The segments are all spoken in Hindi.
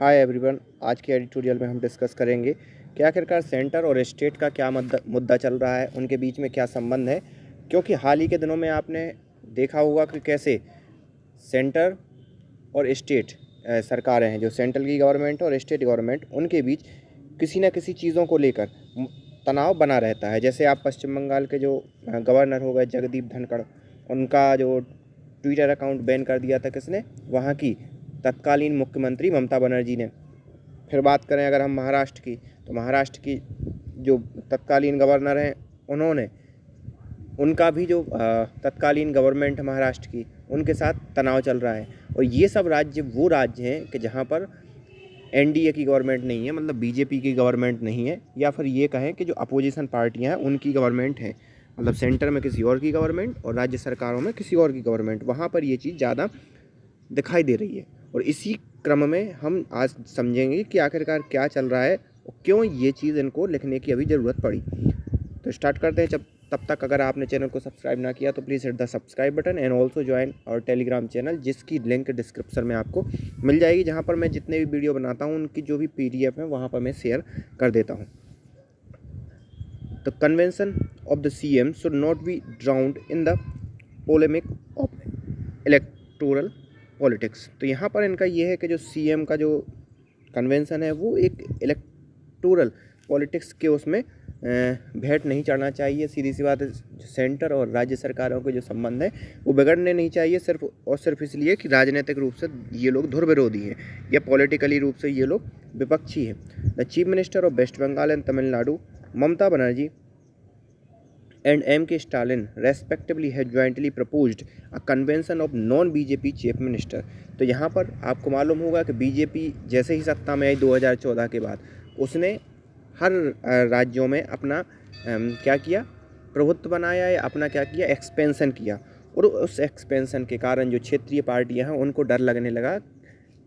Hi everyone. आज के एडिटोरियल में हम डिस्कस करेंगे कि आखिरकार सेंटर और स्टेट का क्या मुद्दा चल रहा है, उनके बीच में क्या संबंध है। क्योंकि हाल ही के दिनों में आपने देखा होगा कि कैसे सेंटर और स्टेट सरकारें हैं, जो सेंट्रल की गवर्नमेंट और स्टेट गवर्नमेंट, उनके बीच किसी न किसी चीज़ों को लेकर तनाव बना रहता है। जैसे आप पश्चिम बंगाल के जो गवर्नर हो गए जगदीप धनखड़, उनका जो ट्विटर अकाउंट बैन कर दिया था किसने, वहाँ की तत्कालीन मुख्यमंत्री ममता बनर्जी ने। फिर बात करें अगर हम महाराष्ट्र की, तो महाराष्ट्र की जो तत्कालीन गवर्नर हैं, उन्होंने उनका भी जो तत्कालीन गवर्नमेंट है महाराष्ट्र की, उनके साथ तनाव चल रहा है। और ये सब राज्य वो राज्य हैं कि जहाँ पर एनडीए की गवर्नमेंट नहीं है, मतलब बीजेपी की गवर्नमेंट नहीं है, या फिर ये कहें कि जो अपोजिशन पार्टियां हैं उनकी गवर्नमेंट है, मतलब सेंटर में किसी और की गवर्नमेंट और राज्य सरकारों में किसी और की गवर्नमेंट, वहाँ पर ये चीज़ ज़्यादा दिखाई दे रही है। और इसी क्रम में हम आज समझेंगे कि आखिरकार क्या चल रहा है और क्यों ये चीज़ इनको लिखने की अभी ज़रूरत पड़ी। तो स्टार्ट करते हैं। तब तक अगर आपने चैनल को सब्सक्राइब ना किया तो please hit the subscribe button and also join और टेलीग्राम चैनल, जिसकी लिंक डिस्क्रिप्शन में आपको मिल जाएगी, जहाँ पर मैं जितने भी वीडियो बनाता हूँ उनकी जो भी PDF है वहाँ पर मैं शेयर कर देता हूँ। तो convention of the CM should not be drowned in the polemic of electoral politics. तो यहाँ पर इनका ये है कि जो CM का जो कन्वेंशन है वो एक इलेक्टोरल पॉलिटिक्स के उसमें भेंट नहीं चढ़ना चाहिए। सीधी सी बात है, सेंटर और राज्य सरकारों के जो संबंध है वो बिगड़ने नहीं चाहिए, सिर्फ और सिर्फ इसलिए कि राजनीतिक रूप से ये लोग धुर विरोधी हैं या पॉलिटिकली रूप से ये लोग विपक्षी हैं। The chief minister of West Bengal and Tamil Nadu Mamata Banerjee and M.K. Stalin respectively had jointly proposed a convention of non-BJP chief minister। तो यहाँ पर आपको मालूम होगा कि बीजेपी जैसे ही सत्ता में आई 2014 के बाद, उसने हर राज्यों में अपना क्या किया, प्रभुत्व बनाया या अपना क्या किया, एक्सपेंशन किया। और उस एक्सपेंशन के कारण जो क्षेत्रीय पार्टियां हैं उनको डर लगने लगा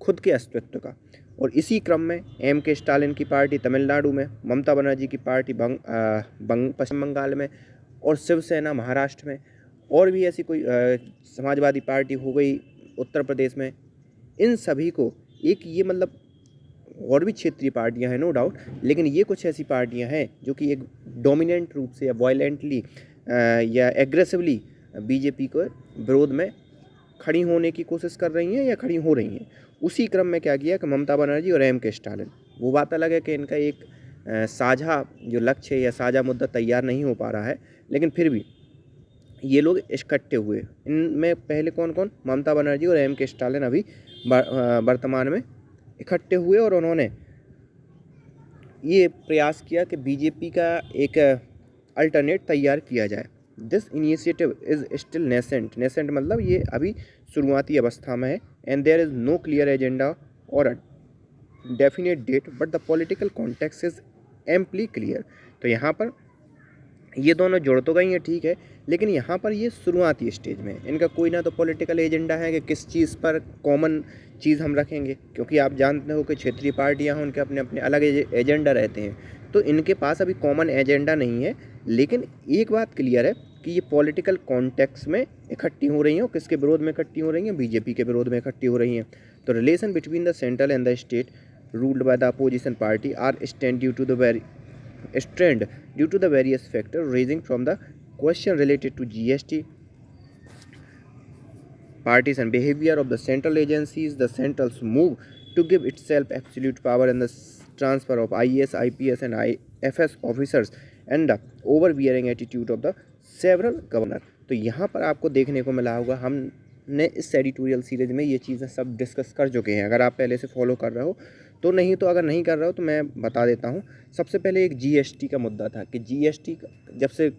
खुद के अस्तित्व का। और इसी क्रम में M.K. स्टालिन की पार्टी तमिलनाडु में, ममता बनर्जी की पार्टी पश्चिम बंगाल में और शिवसेना महाराष्ट्र में, और भी ऐसी कोई समाजवादी पार्टी हो गई उत्तर प्रदेश में, इन सभी को एक ये मतलब और भी क्षेत्रीय पार्टियां हैं नो डाउट, लेकिन ये कुछ ऐसी पार्टियां हैं जो कि एक डोमिनेंट रूप से या वायलेंटली या एग्रेसिवली बीजेपी के विरोध में खड़ी होने की कोशिश कर रही हैं या खड़ी हो रही हैं। उसी क्रम में क्या किया कि ममता बनर्जी और M.K. स्टालिन, वो बात अलग है कि इनका एक साझा जो लक्ष्य है या साझा मुद्दा तैयार नहीं हो पा रहा है, लेकिन फिर भी ये लोग इकट्ठे हुए। इनमें पहले कौन कौन, ममता बनर्जी और M.K. स्टालिन अभी वर्तमान में इकट्ठे हुए और उन्होंने ये प्रयास किया कि बीजेपी का एक अल्टरनेट तैयार किया जाए। This initiative is still nascent, nascent मतलब ये अभी शुरुआती अवस्था में है। And there is no clear agenda और a definite date but the political context is amply clear. तो यहाँ पर ये दोनों जुड़ तो गई हैं, ठीक है, लेकिन यहाँ पर ये शुरुआती स्टेज में है। इनका कोई ना तो पॉलिटिकल एजेंडा है कि किस चीज़ पर कॉमन चीज़ हम रखेंगे, क्योंकि आप जानते हो कि क्षेत्रीय पार्टियाँ हैं, उनके अपने अपने अलग एजेंडा रहते हैं, तो इनके पास अभी कॉमन एजेंडा नहीं है। लेकिन एक बात क्लियर है कि ये पॉलिटिकल कॉन्टेक्स्ट में इकट्ठी हो रही हैं। और किसके विरोध में इकट्ठी हो रही हैं, बीजेपी के विरोध में इकट्ठी हो रही हैं। तो relation between the central and the state ruled by the opposition party are strained due to the various factors raising from the question related to GST, partisan behavior of the central agencies, the central's move to give itself absolute power and the transfer of IAS, IPS and IFS officers and the overbearing attitude of the several governor। तो यहाँ पर आपको देखने को मिला होगा, हमने इस एडिटोरियल सीरीज में ये चीज़ें सब डिस्कस कर चुके हैं। अगर आप पहले से फॉलो कर रहे हो तो नहीं, तो अगर नहीं कर रहे हो तो मैं बता देता हूँ। सबसे पहले एक GST का मुद्दा था कि GST जब से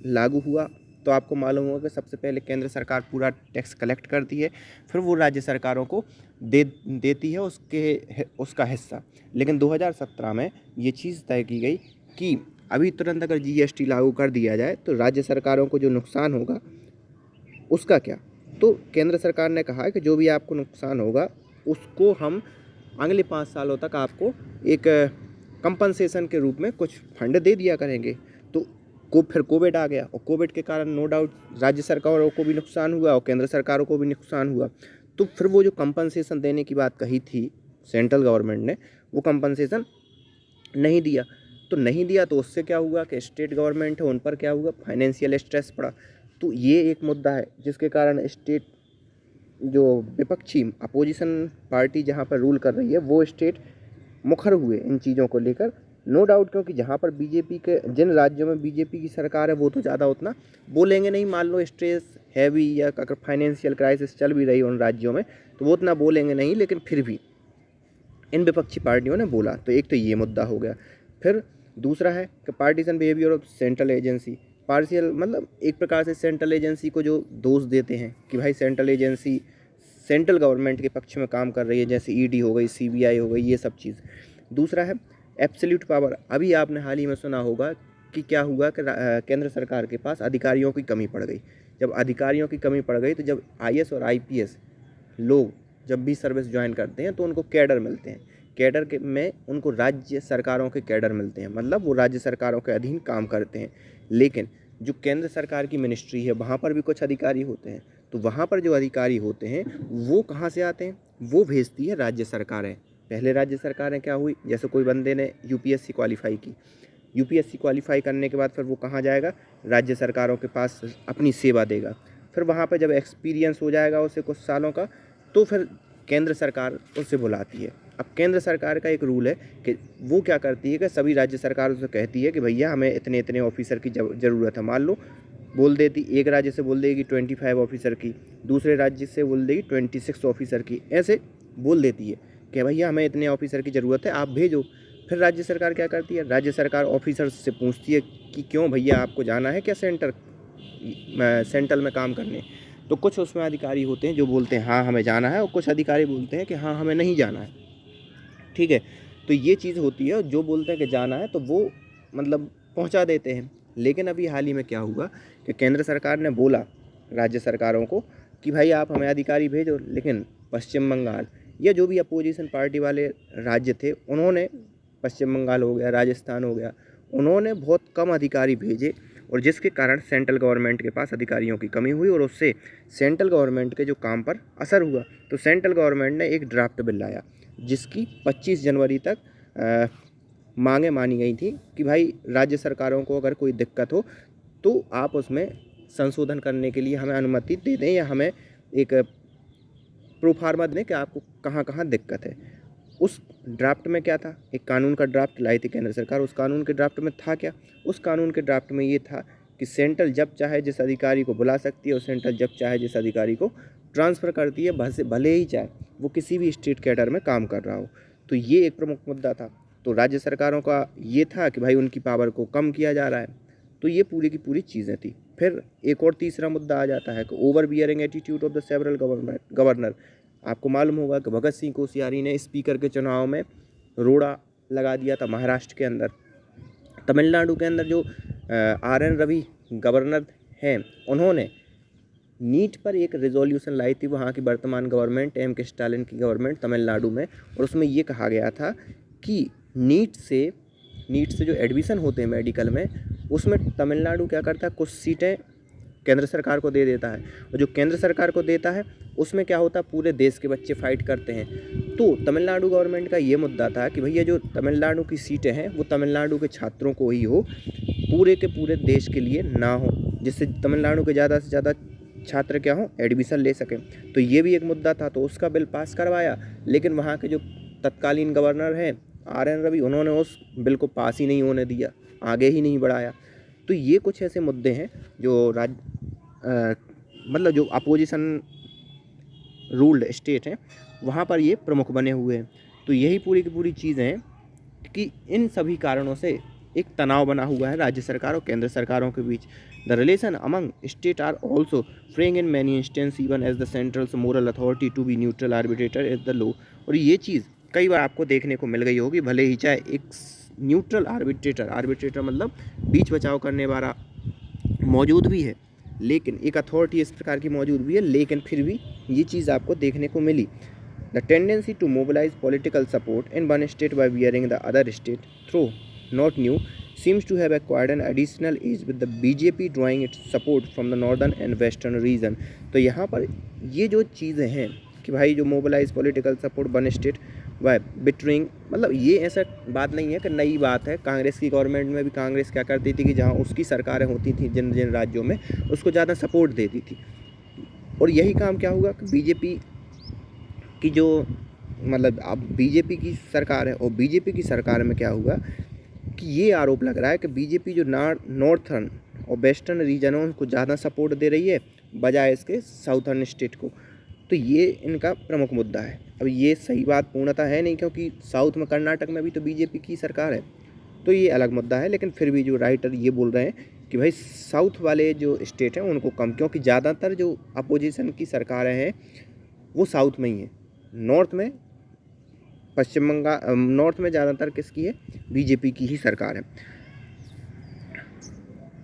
लागू हुआ तो आपको मालूम होगा कि सबसे पहले केंद्र सरकार पूरा टैक्स कलेक्ट करती है, फिर वो राज्य सरकारों को देती है उसका हिस्सा। लेकिन 2017 में ये चीज़ तय की गई कि अभी तुरंत अगर GST लागू कर दिया जाए तो राज्य सरकारों को जो नुकसान होगा उसका क्या। तो केंद्र सरकार ने कहा है कि जो भी आपको नुकसान होगा उसको हम अगले 5 सालों तक आपको एक कंपनसेशन के रूप में कुछ फंड दे दिया करेंगे। तो फिर कोविड आ गया और कोविड के कारण नो डाउट राज्य सरकारों को भी नुकसान हुआ और केंद्र सरकारों को भी नुकसान हुआ। तो फिर वो जो कंपनसेशन देने की बात कही थी सेंट्रल गवर्नमेंट ने वो कंपनसेशन नहीं दिया। तो नहीं दिया तो उससे क्या हुआ कि स्टेट गवर्नमेंट है उन पर क्या हुआ, फाइनेंशियल स्ट्रेस पड़ा। तो ये एक मुद्दा है जिसके कारण स्टेट जो विपक्षी अपोजिशन पार्टी जहाँ पर रूल कर रही है वो स्टेट मुखर हुए इन चीज़ों को लेकर, नो डाउट। क्योंकि जहाँ पर बीजेपी के, जिन राज्यों में बीजेपी की सरकार है वो तो ज़्यादा उतना बोलेंगे नहीं। मान लो स्ट्रेस हैवी या अगर फाइनेंशियल क्राइसिस चल भी रही है उन राज्यों में तो वो उतना बोलेंगे नहीं, लेकिन फिर भी इन विपक्षी पार्टियों ने बोला। तो एक तो ये मुद्दा हो गया। फिर दूसरा है कि partition behaviour of central agency. Partial मतलब एक प्रकार से सेंट्रल एजेंसी को जो दोष देते हैं कि भाई सेंट्रल एजेंसी सेंट्रल गवर्नमेंट के पक्ष में काम कर रही है, जैसे ईडी हो गई, सीबीआई हो गई, ये सब चीज़। दूसरा है एब्सोल्यूट पावर। अभी आपने हाल ही में सुना होगा कि क्या हुआ कि केंद्र सरकार के पास अधिकारियों की कमी पड़ गई। जब अधिकारियों की कमी पड़ गई तो जब आईएएस और आईपीएस लोग जब भी सर्विस ज्वाइन करते हैं तो उनको कैडर मिलते हैं। कैडर के में उनको राज्य सरकारों के कैडर मिलते हैं, मतलब वो राज्य सरकारों के अधीन काम करते हैं। लेकिन जो केंद्र सरकार की मिनिस्ट्री है वहाँ पर भी कुछ अधिकारी होते हैं। तो वहाँ पर जो अधिकारी होते हैं वो कहाँ से आते हैं, वो भेजती है राज्य सरकारें। पहले राज्य सरकारें क्या हुई, जैसे कोई बंदे ने यूपीएससी क्वालिफाई की, यूपीएससी क्वालिफाई करने के बाद फिर वो कहाँ जाएगा, राज्य सरकारों के पास अपनी सेवा देगा। फिर वहाँ पर जब एक्सपीरियंस हो जाएगा उसे कुछ सालों का, तो फिर केंद्र सरकार उसे बुलाती है। अब केंद्र सरकार का एक रूल है कि वो क्या करती है कि सभी राज्य सरकारों से कहती है कि भैया हमें इतने इतने ऑफिसर की ज़रूरत है। मान लो बोल देती, एक राज्य से बोल देगी 25 ऑफिसर की, दूसरे राज्य से बोल देगी 26 ऑफिसर की, ऐसे बोल देती है कि भैया हमें इतने ऑफिसर की ज़रूरत है, आप भेजो। फिर राज्य सरकार क्या करती है, राज्य सरकार ऑफिसर से पूछती है कि क्यों भैया आपको जाना है क्या सेंट्रल में काम करने। तो कुछ उसमें अधिकारी होते हैं जो बोलते हैं हाँ हमें जाना है, और कुछ अधिकारी बोलते हैं कि हाँ हमें नहीं जाना है। ठीक है, तो ये चीज़ होती है। जो बोलते हैं कि जाना है तो वो मतलब पहुंचा देते हैं। लेकिन अभी हाल ही में क्या हुआ कि केंद्र सरकार ने बोला राज्य सरकारों को कि भाई आप हमें अधिकारी भेजो, लेकिन पश्चिम बंगाल या जो भी अपोजिशन पार्टी वाले राज्य थे उन्होंने, पश्चिम बंगाल हो गया, राजस्थान हो गया, उन्होंने बहुत कम अधिकारी भेजे, और जिसके कारण सेंट्रल गवर्नमेंट के पास अधिकारियों की कमी हुई और उससे सेंट्रल गवर्नमेंट के जो काम पर असर हुआ। तो सेंट्रल गवर्नमेंट ने एक ड्राफ्ट बिल लाया जिसकी 25 जनवरी तक मांगें मानी गई थी कि भाई राज्य सरकारों को अगर कोई दिक्कत हो तो आप उसमें संशोधन करने के लिए हमें अनुमति दे दें, या हमें एक प्रोफार्मा दें कि आपको कहाँ कहाँ दिक्कत है। उस ड्राफ्ट में क्या था, एक कानून का ड्राफ्ट लाई थी केंद्र सरकार। उस कानून के ड्राफ्ट में था क्या, उस कानून के ड्राफ्ट में ये था कि सेंट्रल जब चाहे जिस अधिकारी को बुला सकती है और सेंट्रल जब चाहे जिस अधिकारी को ट्रांसफ़र करती है, भले ही चाहे वो किसी भी स्टेट कैडर में काम कर रहा हो। तो ये एक प्रमुख मुद्दा था। तो राज्य सरकारों का ये था कि भाई उनकी पावर को कम किया जा रहा है। तो ये पूरी की पूरी चीज़ें थी। फिर एक और तीसरा मुद्दा आ जाता है कि over bearing attitude of the several governor. आपको मालूम होगा कि भगत सिंह कोश्यारी ने स्पीकर के चुनाव में रोड़ा लगा दिया था महाराष्ट्र के अंदर। तमिलनाडु के अंदर जो RN रवि गवर्नर हैं, उन्होंने नीट पर एक रेजोल्यूशन लाई थी, वहाँ की वर्तमान गवर्नमेंट M.K. स्टालिन की गवर्नमेंट तमिलनाडु में। और उसमें ये कहा गया था कि नीट से जो एडमिशन होते हैं मेडिकल में, उसमें तमिलनाडु क्या करता है, कुछ सीटें केंद्र सरकार को दे देता है, और जो केंद्र सरकार को देता है उसमें क्या होता है, पूरे देश के बच्चे फाइट करते हैं। तो तमिलनाडु गवर्नमेंट का ये मुद्दा था कि भैया जो तमिलनाडु की सीटें हैं वो तमिलनाडु के छात्रों को ही हो, पूरे के पूरे देश के लिए ना हो, जिससे तमिलनाडु के ज़्यादा से ज़्यादा छात्र क्या हो, एडमिशन ले सकें। तो ये भी एक मुद्दा था, तो उसका बिल पास करवाया। लेकिन वहाँ के जो तत्कालीन गवर्नर हैं RN रवि, उन्होंने उस बिल को पास ही नहीं होने दिया, आगे ही नहीं बढ़ाया। तो ये कुछ ऐसे मुद्दे हैं जो मतलब जो अपोजिशन रूल्ड स्टेट हैं वहाँ पर ये प्रमुख बने हुए हैं। तो यही पूरी की पूरी चीज़ें हैं कि इन सभी कारणों से एक तनाव बना हुआ है राज्य सरकार और केंद्र सरकारों के बीच। The relation among state are also fraying in many instance even as the central's moral authority to be neutral arbitrator is the law. और ये चीज़ कई बार आपको देखने को मिल गई होगी, भले ही चाहे एक न्यूट्रल आर्बिट्रेटर मतलब बीच बचाव करने वाला मौजूद भी है, लेकिन एक अथॉरिटी इस प्रकार की मौजूद भी है, लेकिन फिर भी ये चीज़ आपको देखने को मिली। The tendency to mobilise political support in one state by bearing the other state through not new seems to have acquired an additional edge with the BJP drawing its support from the northern and western region। तो यहाँ पर ये जो चीज़ें हैं कि भाई जो mobilise political support one state वह बिटरिंग, मतलब ये ऐसा बात नहीं है कि नई बात है। कांग्रेस की गवर्नमेंट में भी कांग्रेस क्या करती थी कि जहाँ उसकी सरकारें होती थी जिन जिन राज्यों में, उसको ज़्यादा सपोर्ट देती थी। और यही काम क्या हुआ कि बीजेपी की जो, मतलब अब बीजेपी की सरकार है, और बीजेपी की सरकार में क्या हुआ कि ये आरोप लग रहा है कि बीजेपी जो नॉर्थर्न और वेस्टर्न रीजन है उनको ज़्यादा सपोर्ट दे रही है बजाय इसके साउथर्न स्टेट को। तो ये इनका प्रमुख मुद्दा है। अब ये सही बात पूर्णतः है नहीं, क्योंकि साउथ में कर्नाटक में भी तो बीजेपी की सरकार है, तो ये अलग मुद्दा है। लेकिन फिर भी जो राइटर ये बोल रहे हैं कि भाई साउथ वाले जो स्टेट हैं उनको कम, क्योंकि ज़्यादातर जो अपोजिशन की सरकारें हैं वो साउथ में ही हैं। नॉर्थ में पश्चिम बंगाल, नॉर्थ में ज़्यादातर किसकी है, बीजेपी की ही सरकार है।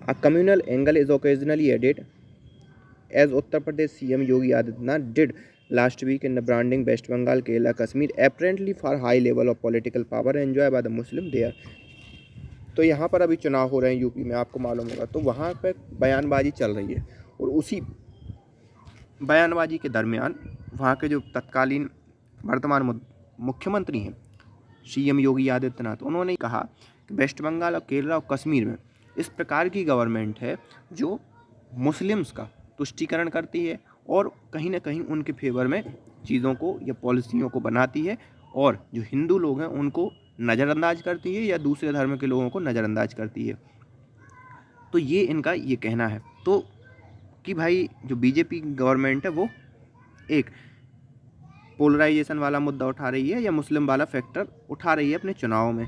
A communal angle is occasionally added as Uttar Pradesh CM Yogi Adityanath did last week in the branding West Bengal, Kerala, Kashmir, apparently for high level of political power enjoyed by the Muslim there। तो यहाँ पर अभी चुनाव हो रहे हैं यूपी में, आपको मालूम होगा, तो वहाँ पर बयानबाजी चल रही है, और उसी बयानबाजी के दरमियान वहाँ के जो तत्कालीन वर्तमान मुख्यमंत्री हैं सीएम योगी आदित्यनाथ, उन्होंने कहा कि वेस्ट बंगाल और केरला और कश्मीर में इस प्रकार की गवर्नमेंट है जो मुस्लिम्स का तुष्टीकरण करती है और कहीं ना कहीं उनके फेवर में चीज़ों को या पॉलिसियों को बनाती है, और जो हिंदू लोग हैं उनको नज़रअंदाज करती है या दूसरे धर्म के लोगों को नज़रअंदाज करती है। तो ये इनका ये कहना है, तो कि भाई जो बीजेपी गवर्नमेंट है वो एक पोलराइजेशन वाला मुद्दा उठा रही है या मुस्लिम वाला फैक्टर उठा रही है अपने चुनाव में।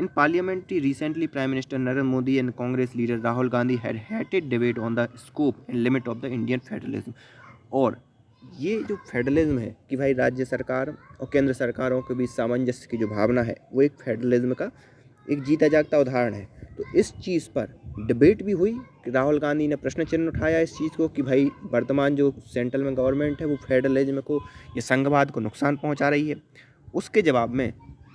इन parliamentary recently prime minister Narendra Modi and Congress leader Rahul Gandhi had hated debate on the scope and limit of the Indian federalism. और ये जो फेडरलिज्म है कि भाई राज्य सरकार और केंद्र सरकारों के बीच सामंजस्य की जो भावना है वो एक फेडरलिज्म का एक जीता जागता उदाहरण है। तो इस चीज़ पर डिबेट भी हुई कि राहुल गांधी ने प्रश्न चिन्ह उठाया इस चीज़ को कि भाई वर्तमान जो सेंट्रल में गवर्नमेंट है वो फेडरलिज्म को या संघवाद को नुकसान पहुंचा रही है। उसके जवाब में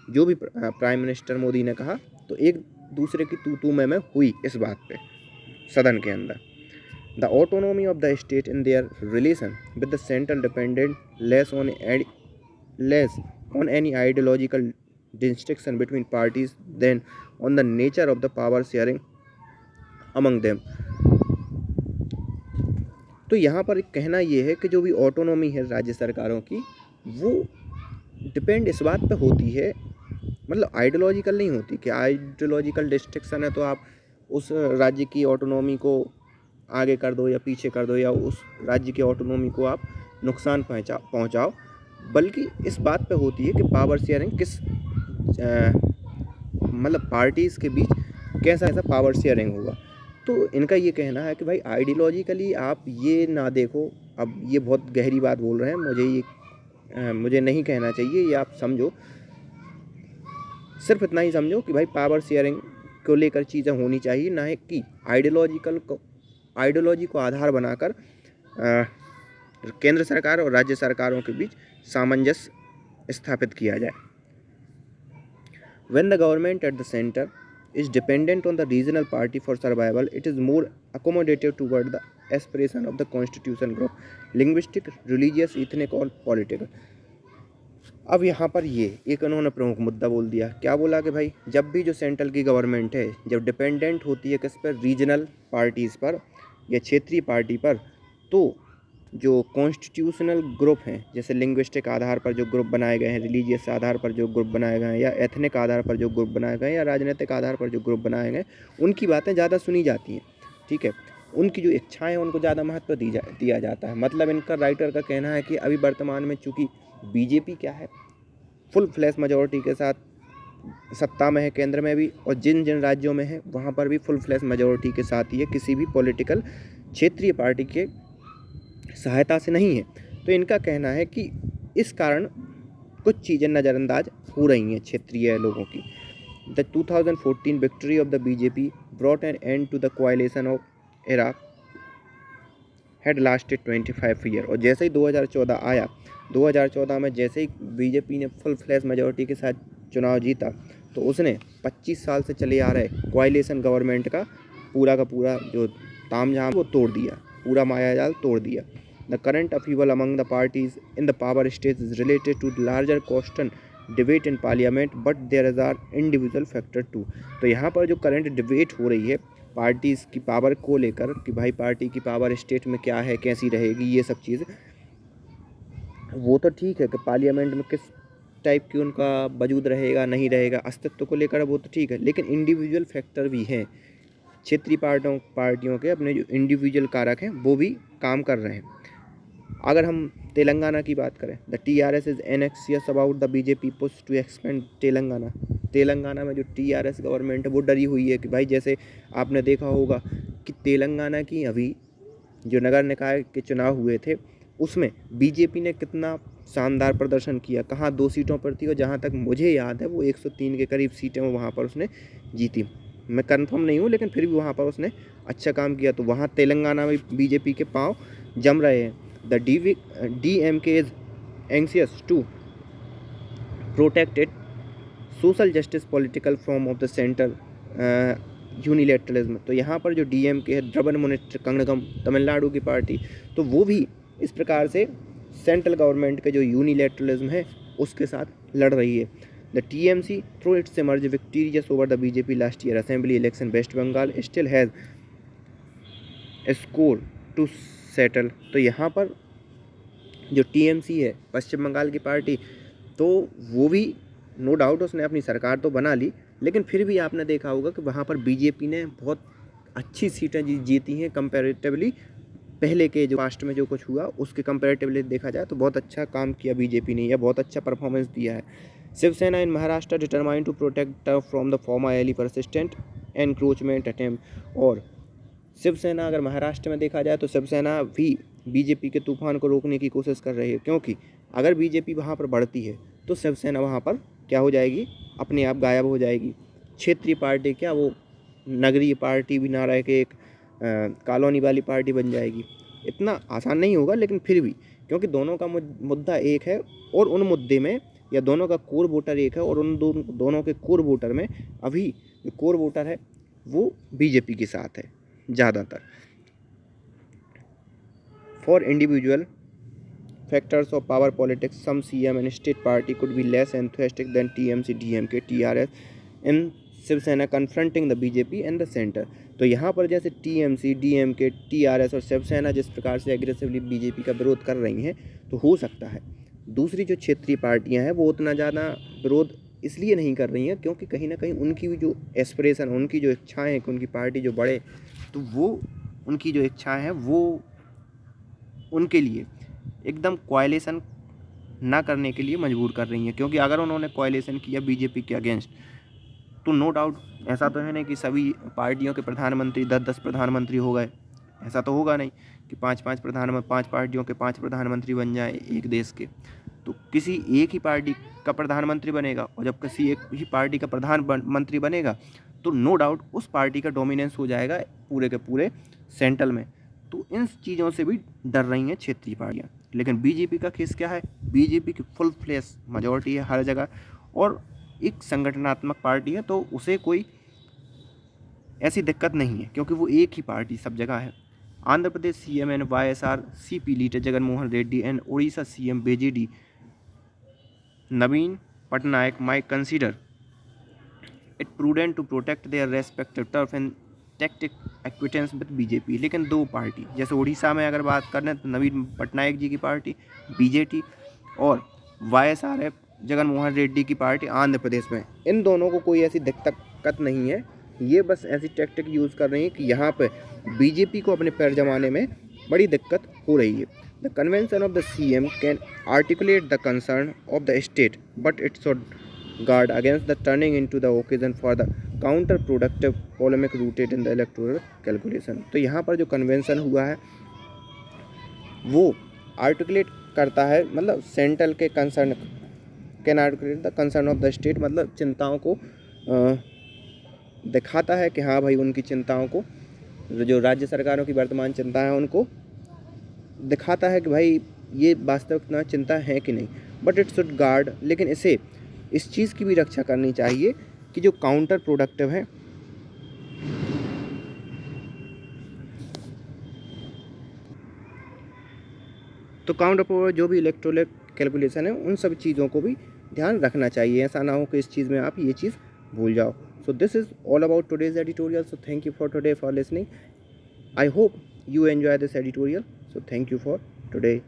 जो भी प्राइम मिनिस्टर मोदी ने कहा, तो एक दूसरे की तू मैं हुई इस बात पे सदन के अंदर। The autonomy of the state in their relation with the central dependent less on any ideological distinction between parties than on the nature of the power sharing among them। तो यहाँ पर एक कहना ये है कि जो भी ऑटोनॉमी है राज्य सरकारों की वो डिपेंड इस बात पे होती है, मतलब आइडियोलॉजिकल नहीं होती कि आइडियोलॉजिकल डिस्ट्रिक्शन है तो आप उस राज्य की ऑटोनॉमी को आगे कर दो या पीछे कर दो या उस राज्य की ऑटोनॉमी को आप नुकसान पहुंचाओ, बल्कि इस बात पे होती है कि पावर शेयरिंग किस मतलब पार्टीज़ के बीच कैसा पावर शेयरिंग होगा। तो इनका ये कहना है कि भाई आइडियोलॉजिकली आप ये ना देखो, अब ये बहुत गहरी बात बोल रहे हैं, मुझे नहीं कहना चाहिए, ये आप समझो, सिर्फ इतना ही समझो कि भाई पावर शेयरिंग को लेकर चीज़ें होनी चाहिए, ना है कि आइडियोलॉजी को आधार बनाकर केंद्र सरकार और राज्य सरकारों के बीच सामंजस्य स्थापित किया जाए। When the government at the center is dependent on the regional party for survival, it is more accommodative toward the aspiration of the constitution group, linguistic, religious, ethnic और political। अब यहाँ पर ये एक उन्होंने प्रमुख मुद्दा बोल दिया, क्या बोला कि भाई जब भी जो सेंट्रल की गवर्नमेंट है जब डिपेंडेंट होती है किस पर, रीजनल पार्टीज़ पर या क्षेत्रीय पार्टी पर, तो जो कॉन्स्टिट्यूशनल ग्रुप हैं जैसे लिंग्विस्टिक आधार पर जो ग्रुप बनाए गए हैं, रिलीजियस आधार पर जो ग्रुप बनाए गए हैं या एथनिक आधार पर जो ग्रुप बनाए गए हैं या राजनीतिक आधार पर जो ग्रुप बनाए गए हैं, उनकी बातें ज़्यादा सुनी जाती हैं। ठीक है, उनकी जो इच्छाएं हैं उनको ज़्यादा महत्व दिया जाता है। मतलब इनका राइटर का कहना है कि अभी वर्तमान में चूँकि बीजेपी क्या है फुल फ्लैश मेजॉरिटी के साथ सत्ता में है केंद्र में भी, और जिन जिन राज्यों में है वहाँ पर भी फुल फ्लैश मेजॉरिटी के साथ ही है, किसी भी पॉलिटिकल क्षेत्रीय पार्टी के सहायता से नहीं है। तो इनका कहना है कि इस कारण कुछ चीज़ें नज़रअंदाज हो रही हैं क्षेत्रीय लोगों की। The 2014 victory of the BJP brought an end to the coalition of era had lasted 25 year. और जैसे ही 2014 आया, 2014 में जैसे ही बीजेपी ने फुल फ्लैश मेजॉरिटी के साथ चुनाव जीता, तो उसने 25 साल से चले आ रहे कोएलिशन गवर्नमेंट का पूरा जो तामझाम वो तोड़ दिया, पूरा मायाजाल तोड़ दिया। The current upheaval among the parties in the power stage is related to larger question debate in parliament but there are individual factor too. तो यहाँ पर जो करंट डिबेट हो रही है पार्टीज़ की पावर को लेकर कि भाई पार्टी की पावर स्टेट में क्या है, कैसी रहेगी, ये सब चीज़, वो तो ठीक है कि पार्लियामेंट में किस टाइप की उनका वजूद रहेगा नहीं रहेगा, अस्तित्व को लेकर वो तो ठीक है, लेकिन इंडिविजुअल फैक्टर भी हैं। क्षेत्रीय पार्टियों के अपने जो इंडिविजुअल कारक हैं वो भी काम कर रहे हैं। अगर हम तेलंगाना की बात करें, the TRS is anxious about the BJP push to expand Telangana. Telangana में जो TRS गवर्नमेंट है वो डरी हुई है कि भाई जैसे आपने देखा होगा कि तेलंगाना की अभी जो नगर निकाय के चुनाव हुए थे उसमें बीजेपी ने कितना शानदार प्रदर्शन किया, कहाँ 2 सीटों पर थी और जहाँ तक मुझे याद है वो 103 के करीब सीटें वहाँ पर उसने जीती। मैं कंफर्म नहीं हूँ लेकिन फिर भी वहाँ पर उसने अच्छा काम किया। तो वहाँ तेलंगाना में बीजेपी के पांव जम रहे हैं। The DMK is anxious to protect it social justice political form of the centre unilateralism. तो यहाँ पर जो DMK है, द्रविड़ मुनेत्र कड़गम, तमिलनाडु की पार्टी, तो वो भी इस प्रकार से सेंट्रल गवर्नमेंट के जो यूनिलेटरलिज्म है उसके साथ लड़ रही है। The TMC through it's emerged victorious over the BJP last year assembly election West Bengal still has a score to settle। तो यहाँ पर जो TMC है पश्चिम बंगाल की पार्टी, तो वो भी नो डाउट उसने अपनी सरकार तो बना ली, लेकिन फिर भी आपने देखा होगा कि वहाँ पर बीजेपी ने बहुत अच्छी सीटें जीती हैं कंपैरेटिवली। पहले के जो पास्ट में जो कुछ हुआ उसके कंपैरेटिवली देखा जाए तो बहुत अच्छा काम किया बीजेपी ने, या बहुत अच्छा परफॉर्मेंस दिया है। Shiv Sena in Maharashtra determined to protect from the former ally persistent encroachment attempt. और शिवसेना अगर महाराष्ट्र में देखा जाए तो शिवसेना भी बीजेपी के तूफान को रोकने की कोशिश कर रही है, क्योंकि अगर बीजेपी वहाँ पर बढ़ती है तो शिवसेना वहाँ पर क्या हो जाएगी, अपने आप गायब हो जाएगी। क्षेत्रीय पार्टी क्या, वो नगरीय पार्टी भी ना रह के एक कॉलोनी वाली पार्टी बन जाएगी। इतना आसान नहीं होगा, लेकिन फिर भी क्योंकि दोनों का मुद्दा एक है और उन मुद्दे में, या दोनों का कोर वोटर एक है और उन दोनों के कोर वोटर में अभी जो कोर वोटर है वो बीजेपी के साथ है ज़्यादातर। For individual factors of power politics, some CM and state party could be less enthusiastic than TMC, DMK, TRS in Shiv Sena confronting the BJP and the center। तो यहाँ पर जैसे TMC, DMK, TRS और शिवसेना जिस प्रकार से एग्रेसिवली बीजेपी का विरोध कर रही हैं, तो हो सकता है दूसरी जो क्षेत्रीय पार्टियाँ हैं वो उतना ज़्यादा विरोध इसलिए नहीं कर रही हैं क्योंकि कहीं ना कहीं उनकी भी जो एस्पिरेशन, उनकी जो इच्छाएँ हैं कि उनकी पार्टी जो बढ़े, तो वो उनकी जो इच्छाएँ हैं वो उनके लिए एकदम कोएलिशन ना करने के लिए मजबूर कर रही हैं। क्योंकि अगर उन्होंने कोएलिशन किया बीजेपी के अगेंस्ट, तो नो डाउट ऐसा तो है नहीं कि सभी पार्टियों के प्रधानमंत्री 10-10 प्रधानमंत्री हो गए, ऐसा तो होगा नहीं कि 5 पार्टियों के 5 प्रधानमंत्री बन जाए एक देश के। तो किसी एक ही पार्टी का प्रधानमंत्री बनेगा, और जब किसी एक ही पार्टी का प्रधानमंत्री बनेगा तो नो डाउट उस पार्टी का डोमिनेंस हो जाएगा पूरे के पूरे सेंट्रल में। तो इन चीज़ों से भी डर रही हैं क्षेत्रीय पार्टियाँ। लेकिन बीजेपी का केस क्या है, बीजेपी की फुल फ्लैश मेजॉरिटी है हर जगह और एक संगठनात्मक पार्टी है, तो उसे कोई ऐसी दिक्कत नहीं है क्योंकि वो एक ही पार्टी सब जगह है। Andhra Pradesh CM and YSR CP leader Jagan Mohan Reddy and Orissa CM BJD Naveen Patnaik might consider it prudent to protect their respective turf and tactic acquiescence with BJP. लेकिन दो पार्टी, जैसे उड़ीसा में अगर बात करें तो नवीन पटनायक जी की पार्टी BJT और YSR जगन मोहन रेड्डी की पार्टी आंध्र प्रदेश में, इन दोनों को कोई ऐसी दिक्कत नहीं है। ये बस ऐसी टैक्टिक यूज़ कर रही हैं कि यहाँ पे बीजेपी को अपने पैर जमाने में बड़ी दिक्कत हो रही है। The convention of the CM can articulate the concern of the state but it should guard against the turning into the occasion for the counter-productive polemic rooted in the electoral calculation। तो यहाँ पर जो कन्वेंशन हुआ है वो आर्टिकुलेट करता है, मतलब सेंट्रल के concern can articulate the concern of the state, मतलब चिंताओं को दिखाता है कि हाँ भाई उनकी चिंताओं को, जो राज्य सरकारों की वर्तमान चिंता है उनको दिखाता है कि भाई ये वास्तविक चिंता है कि नहीं। बट इट शुड गार्ड, लेकिन इसे इस चीज़ की भी रक्षा करनी चाहिए कि जो काउंटर प्रोडक्टिव है, तो काउंटर प्रोडक्टिव जो भी इलेक्टोरल कैलकुलेशन है उन सब चीज़ों को भी ध्यान रखना चाहिए, ऐसा ना हो कि इस चीज़ में आप ये चीज़ भूल जाओ। So this is all about today's editorial. So thank you for today for listening. I hope you enjoy this editorial. So thank you for today.